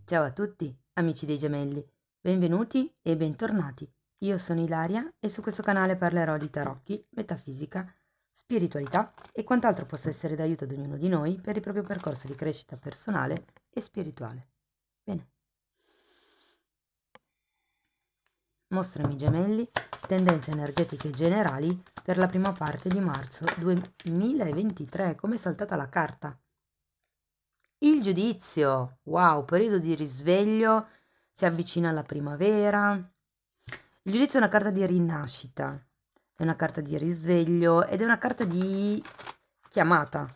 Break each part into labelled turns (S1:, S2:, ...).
S1: Ciao a tutti, amici dei gemelli, benvenuti e bentornati. Io sono Ilaria e su questo canale parlerò di tarocchi, metafisica, spiritualità e quant'altro possa essere d'aiuto ad ognuno di noi per il proprio percorso di crescita personale e spirituale. Bene, mostrami gemelli, tendenze energetiche generali per la prima parte di marzo 2023. Come è saltata la carta? Il giudizio, wow, periodo di risveglio, si avvicina la primavera. Il giudizio è una carta di rinascita, è una carta di risveglio ed è una carta di chiamata.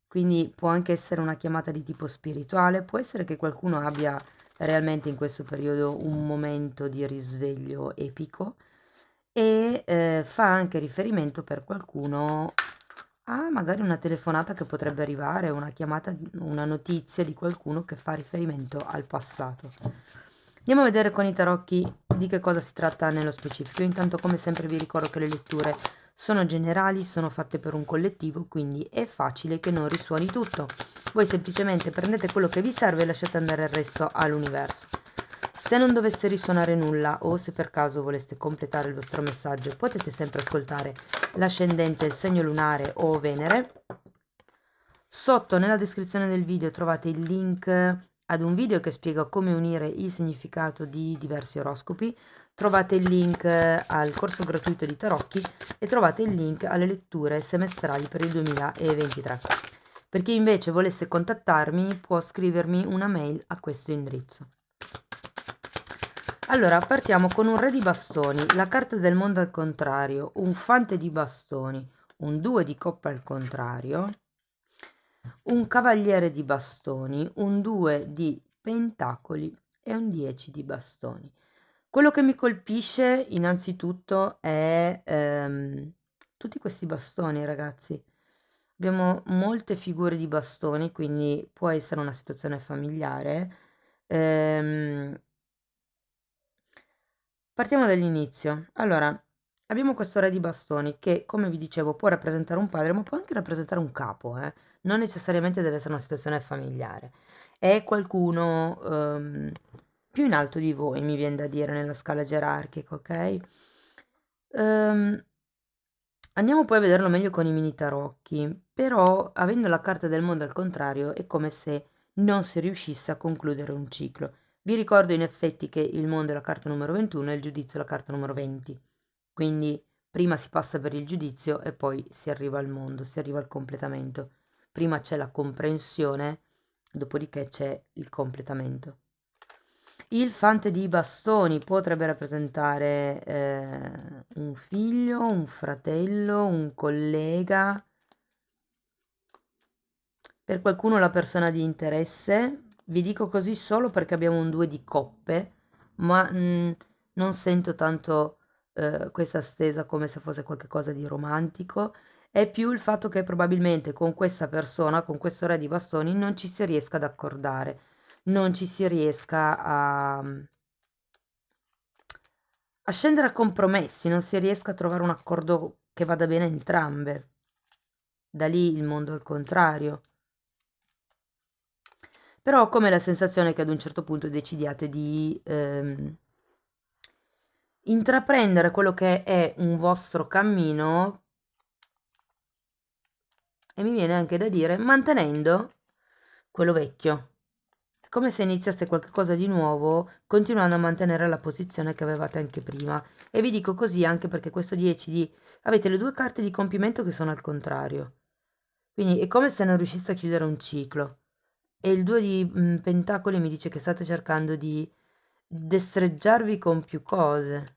S1: Quindi può anche essere una chiamata di tipo spirituale, può essere che qualcuno abbia realmente in questo periodo un momento di risveglio epico e fa anche riferimento per qualcuno a magari una telefonata che potrebbe arrivare, una chiamata, una notizia di qualcuno che fa riferimento al passato. Andiamo a vedere con i tarocchi di che cosa si tratta nello specifico. Io intanto come sempre vi ricordo che le letture sono generali, sono fatte per un collettivo, quindi è facile che non risuoni tutto. Voi semplicemente prendete quello che vi serve e lasciate andare il resto all'universo. Se non dovesse risuonare nulla o se per caso voleste completare il vostro messaggio, potete sempre ascoltare l'ascendente, il segno lunare o Venere. Sotto nella descrizione del video trovate il link ad un video che spiega come unire il significato di diversi oroscopi, trovate il link al corso gratuito di tarocchi e trovate il link alle letture semestrali per il 2023. Per chi invece volesse contattarmi può scrivermi una mail a questo indirizzo. Allora, partiamo con un re di bastoni, la carta del mondo al contrario, un fante di bastoni, un 2 di coppe al contrario, un cavaliere di bastoni, un 2 di pentacoli e un 10 di bastoni. Quello che mi colpisce innanzitutto è tutti questi bastoni, ragazzi. Abbiamo molte figure di bastoni, quindi può essere una situazione familiare. Ehm, Partiamo dall'inizio. Allora, abbiamo questo re di bastoni che, come vi dicevo, può rappresentare un padre, ma può anche rappresentare un capo, eh. Non necessariamente deve essere una situazione familiare. È qualcuno più in alto di voi, mi viene da dire, nella scala gerarchica, ok? Ehm, Andiamo poi a vederlo meglio con i mini tarocchi, però avendo la carta del mondo al contrario è come se non si riuscisse a concludere un ciclo. Vi ricordo in effetti che il mondo è la carta numero 21 e il giudizio è la carta numero 20, quindi prima si passa per il giudizio e poi si arriva al mondo, si arriva al completamento. Prima c'è la comprensione, dopodiché c'è il completamento. Il fante di bastoni potrebbe rappresentare un figlio, un fratello, un collega, per qualcuno la persona di interesse. Vi dico così solo perché abbiamo un 2 di coppe, ma non sento tanto questa stesa come se fosse qualcosa di romantico. È più il fatto che probabilmente con questa persona, con questo re di bastoni, non ci si riesca ad accordare, non ci si riesca a scendere a compromessi, non si riesca a trovare un accordo che vada bene a entrambe. Da lì il mondo al contrario. Però ho come la sensazione che ad un certo punto decidiate di intraprendere quello che è un vostro cammino e mi viene anche da dire mantenendo quello vecchio. È come se iniziaste qualcosa di nuovo continuando a mantenere la posizione che avevate anche prima. E vi dico così anche perché questo 10 di... avete le due carte di compimento che sono al contrario. Quindi è come se non riuscisse a chiudere un ciclo. E il 2 di pentacoli mi dice che state cercando di destreggiarvi con più cose.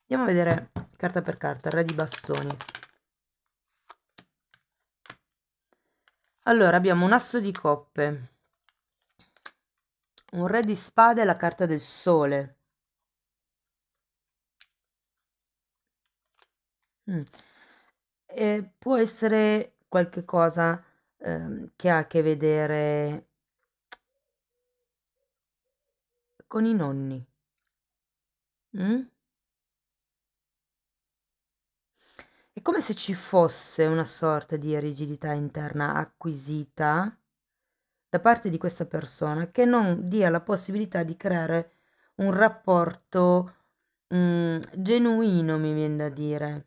S1: Andiamo a vedere carta per carta, re di bastoni. Allora, abbiamo un asso di coppe, un re di spade e la carta del sole. Mm. E può essere qualche cosa che ha a che vedere con i nonni. Mm? È come se ci fosse una sorta di rigidità interna acquisita da parte di questa persona che non dia la possibilità di creare un rapporto genuino, mi viene da dire.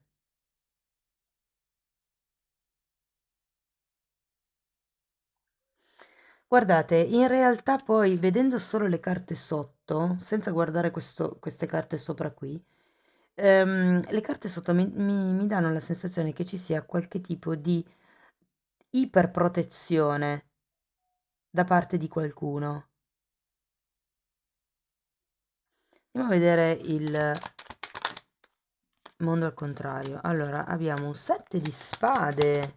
S1: Guardate, in realtà poi vedendo solo le carte sotto, senza guardare queste carte sopra qui, le carte sotto mi danno la sensazione che ci sia qualche tipo di iperprotezione da parte di qualcuno. Andiamo a vedere il mondo al contrario. Allora, abbiamo un 7 di spade,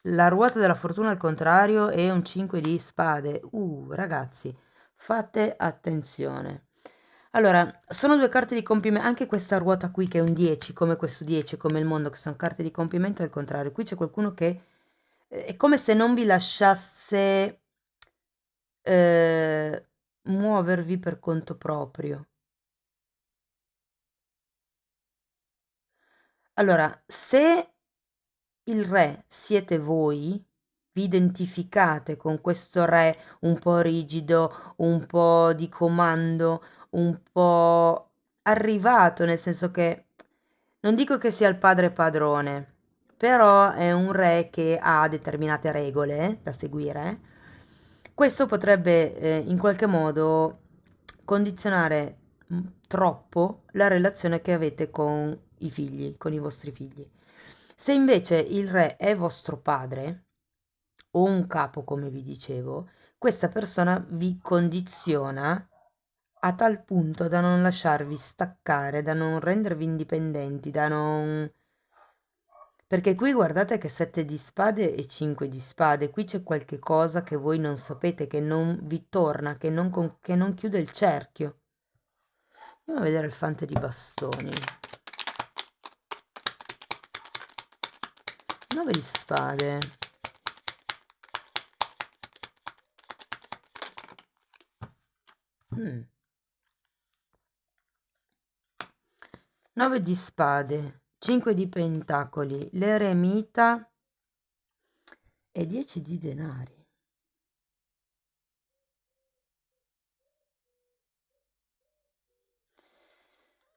S1: la ruota della fortuna al contrario e un 5 di spade. Ragazzi, fate attenzione. Allora, sono due carte di compimento, anche questa ruota qui che è un 10, come questo 10, come il mondo, che sono carte di compimento, al contrario. Qui c'è qualcuno che è come se non vi lasciasse eh, muovervi per conto proprio. Allora, se il re siete voi, vi identificate con questo re un po' rigido, un po' di comando, un po' arrivato, nel senso che non dico che sia il padre padrone, però è un re che ha determinate regole da seguire. Questo potrebbe in qualche modo condizionare troppo la relazione che avete con i figli, con i vostri figli. Se invece il re è vostro padre o un capo, come vi dicevo, questa persona vi condiziona a tal punto da non lasciarvi staccare, da non rendervi indipendenti, da non... Perché qui guardate che 7 di spade e 5 di spade, qui c'è qualche cosa che voi non sapete, che non vi torna, che non chiude il cerchio. Andiamo a vedere il fante di bastoni. 9 di spade. Mm. 9 di spade, 5 di pentacoli, l'eremita e 10 di denari.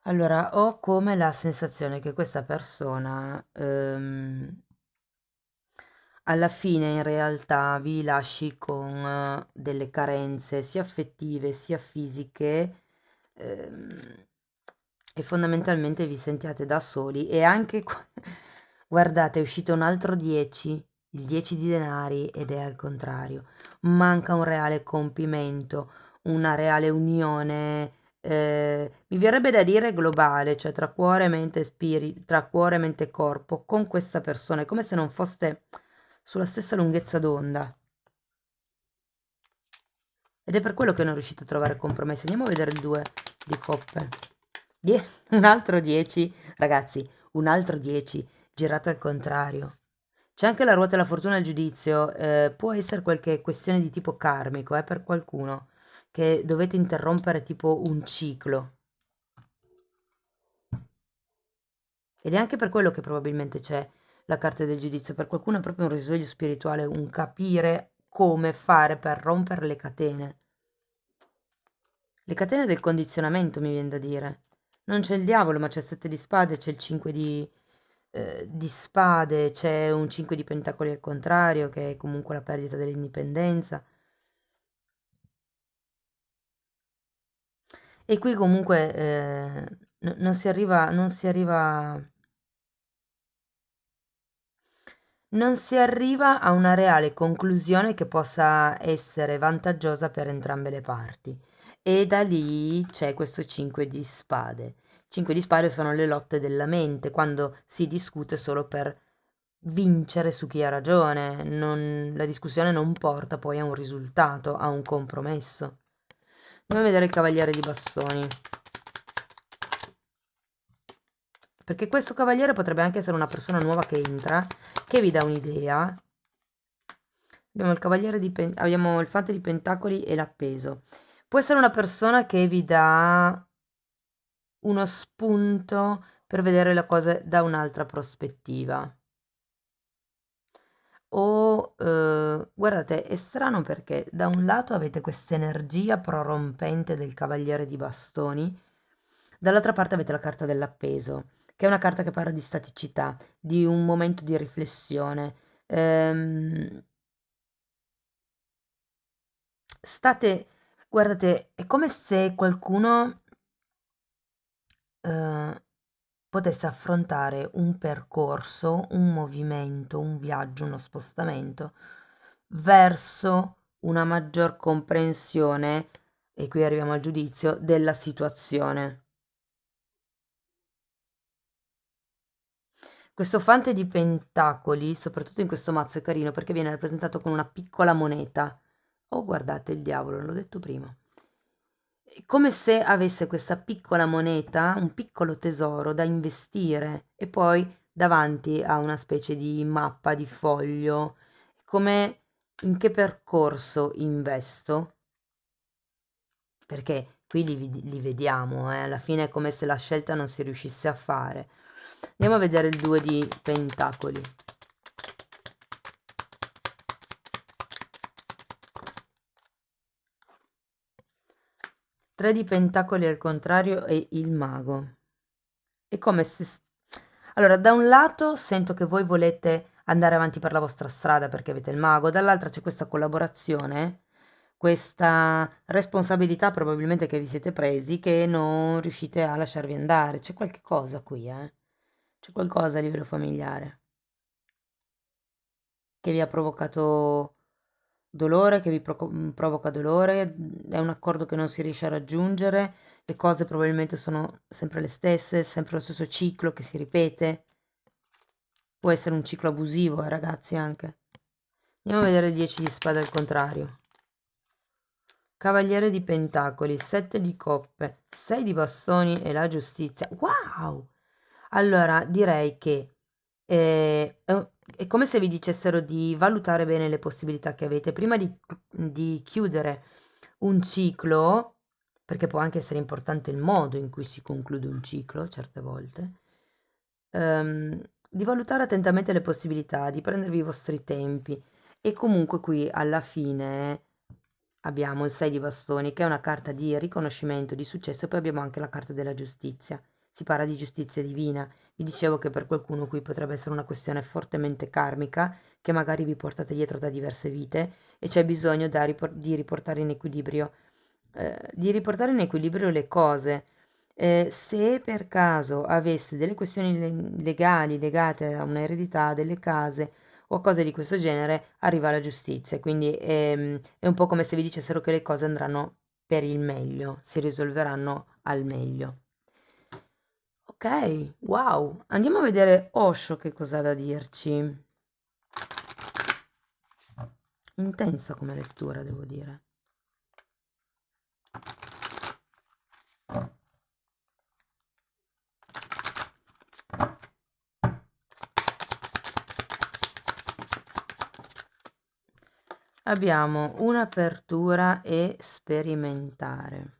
S1: Allora, ho come la sensazione che questa persona alla fine in realtà vi lasci con delle carenze sia affettive sia fisiche ehm, e fondamentalmente vi sentiate da soli e anche guardate è uscito un altro 10, il 10 di denari ed è al contrario, manca un reale compimento, una reale unione, mi verrebbe da dire globale, cioè tra cuore, mente e spirito, tra cuore, mente e corpo, con questa persona, è come se non foste sulla stessa lunghezza d'onda. Ed è per quello che non riuscite a trovare compromessi. Andiamo a vedere il 2 di coppe. Un altro 10, ragazzi, un altro 10 girato al contrario. C'è anche la ruota della fortuna e il giudizio, può essere qualche questione di tipo karmico, per qualcuno, che dovete interrompere tipo un ciclo. Ed è anche per quello che probabilmente c'è la carta del giudizio, per qualcuno è proprio un risveglio spirituale, un capire come fare per rompere le catene. Le catene del condizionamento, mi viene da dire. Non c'è il diavolo, ma c'è il 7 di spade, c'è il 5 di spade, c'è un 5 di pentacoli al contrario, che è comunque la perdita dell'indipendenza. E qui comunque non si arriva, non si arriva a una reale conclusione che possa essere vantaggiosa per entrambe le parti. E da lì c'è questo 5 di spade. 5 di spade sono le lotte della mente, quando si discute solo per vincere su chi ha ragione. La discussione non porta poi a un risultato, a un compromesso. Andiamo a vedere il cavaliere di bastoni. Perché questo cavaliere potrebbe anche essere una persona nuova che entra, che vi dà un'idea. Abbiamo il cavaliere abbiamo il fante di pentacoli e l'appeso. Può essere una persona che vi dà uno spunto per vedere le cose da un'altra prospettiva. o guardate, è strano perché da un lato avete questa energia prorompente del Cavaliere di Bastoni, dall'altra parte avete la carta dell'appeso, che è una carta che parla di staticità, di un momento di riflessione. Ehm, state, guardate, è come se qualcuno eh, potesse affrontare un percorso, un movimento, un viaggio, uno spostamento verso una maggior comprensione, e qui arriviamo al giudizio, della situazione. Questo fante di pentacoli, soprattutto in questo mazzo, è carino perché viene rappresentato con una piccola moneta. Oh, guardate il diavolo, l'ho detto prima. È come se avesse questa piccola moneta, un piccolo tesoro da investire e poi davanti a una specie di mappa, di foglio, come in che percorso investo? Perché qui li vediamo, alla fine è come se la scelta non si riuscisse a fare. Andiamo a vedere il 2 di pentacoli. Tre di pentacoli al contrario e il mago. È come se... Allora, da un lato sento che voi volete andare avanti per la vostra strada perché avete il mago, dall'altra c'è questa collaborazione, questa responsabilità probabilmente che vi siete presi che non riuscite a lasciarvi andare. C'è qualche cosa qui, eh? C'è qualcosa a livello familiare che vi ha provocato dolore, che vi provoca dolore, è un accordo che non si riesce a raggiungere, le cose probabilmente sono sempre le stesse, sempre lo stesso ciclo che si ripete. Può essere un ciclo abusivo, ragazzi, anche. Andiamo a vedere il 10 di spade al contrario. Cavaliere di pentacoli, 7 di coppe, 6 di bastoni e la giustizia. Wow! Allora, direi che è come se vi dicessero di valutare bene le possibilità che avete prima di chiudere un ciclo, perché può anche essere importante il modo in cui si conclude un ciclo, certe volte, di valutare attentamente le possibilità, di prendervi i vostri tempi. E comunque qui alla fine abbiamo il 6 di bastoni, che è una carta di riconoscimento, di successo, e poi abbiamo anche la carta della giustizia. Si parla di giustizia divina. Vi dicevo che per qualcuno qui potrebbe essere una questione fortemente karmica, che magari vi portate dietro da diverse vite e c'è bisogno di riportare in equilibrio le cose. Se per caso aveste delle questioni legali legate a un'eredità, delle case o cose di questo genere, arriva la giustizia. Quindi è un po' come se vi dicessero che le cose andranno per il meglio, si risolveranno al meglio. Ok, wow. Andiamo a vedere Osho che cosa ha da dirci. Intensa come lettura, devo dire. Abbiamo un'apertura e sperimentare.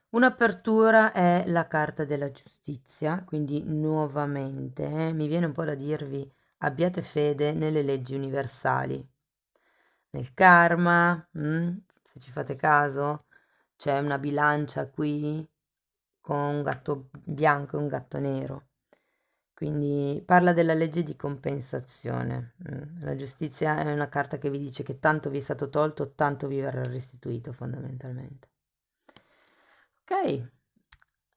S1: Un'apertura è la carta della giustizia, quindi nuovamente mi viene un po' da dirvi abbiate fede nelle leggi universali, nel karma, se ci fate caso, c'è una bilancia qui con un gatto bianco e un gatto nero. Quindi parla della legge di compensazione. La giustizia è una carta che vi dice che tanto vi è stato tolto, tanto vi verrà restituito fondamentalmente. Ok,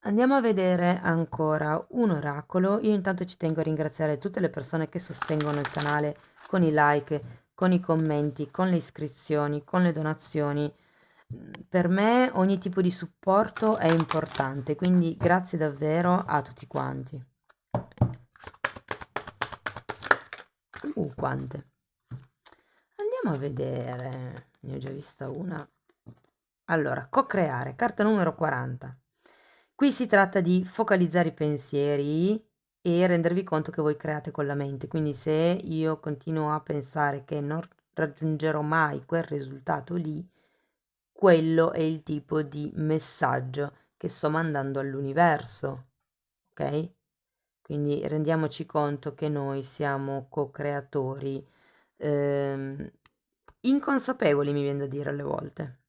S1: andiamo a vedere ancora un oracolo. Io intanto ci tengo a ringraziare tutte le persone che sostengono il canale con i like, con i commenti, con le iscrizioni, con le donazioni. Per me ogni tipo di supporto è importante, quindi grazie davvero a tutti quanti. Quante. Andiamo a vedere. Ne ho già vista una. Allora, co-creare, carta numero 40. Qui si tratta di focalizzare i pensieri e rendervi conto che voi create con la mente. Quindi se io continuo a pensare che non raggiungerò mai quel risultato lì, quello è il tipo di messaggio che sto mandando all'universo. Ok? quindi rendiamoci conto che noi siamo co-creatori inconsapevoli, mi viene da dire alle volte.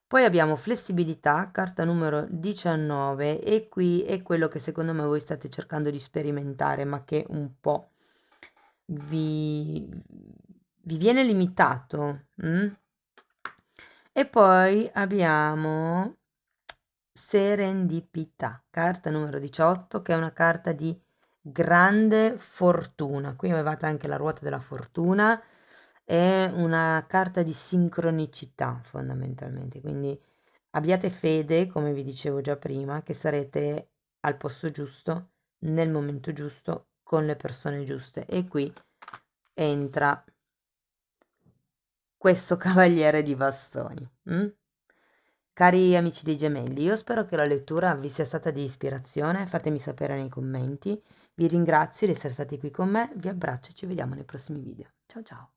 S1: Poi abbiamo flessibilità, carta numero 19, e qui è quello che secondo me voi state cercando di sperimentare, ma che un po' vi viene limitato. E poi abbiamo serendipità, carta numero 18, che è una carta di grande fortuna. Qui avevate anche la ruota della fortuna, è una carta di sincronicità fondamentalmente, quindi abbiate fede, come vi dicevo già prima, che sarete al posto giusto, nel momento giusto, con le persone giuste. E qui entra questo cavaliere di bastoni. Cari amici dei gemelli, io spero che la lettura vi sia stata di ispirazione, fatemi sapere nei commenti. Vi ringrazio di essere stati qui con me, vi abbraccio e ci vediamo nei prossimi video. Ciao ciao!